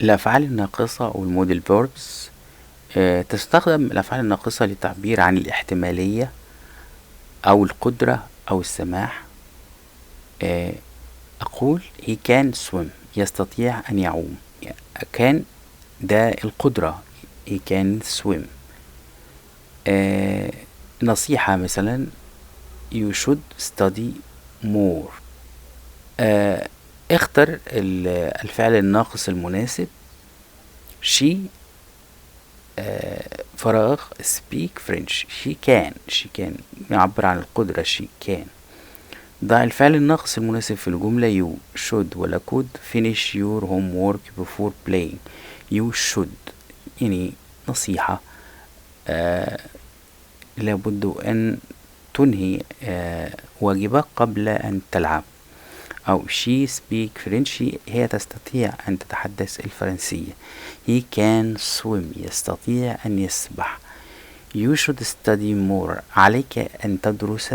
الأفعال الناقصة أو الموديل verbs، تستخدم الأفعال الناقصة للتعبير عن الاحتمالية أو القدرة أو السماح. آه، أقول he can swim، يستطيع أن يعوم. كان ده القدرة، he can swim. آه، نصيحة مثلا you should study more. آه، اختر الفعل الناقص المناسب. she فراغ speak French. she can يعبر عن القدرة she can. ضع الفعل الناقص المناسب في الجملة you should ولا could finish your homework before playing. you should يعني نصيحة، لابد أن تنهي واجبك قبل أن تلعب. أو she speak French، هي تستطيع أن تتحدث الفرنسية. he can swim، يستطيع أن يسبح. you should study more، عليك أن تدرس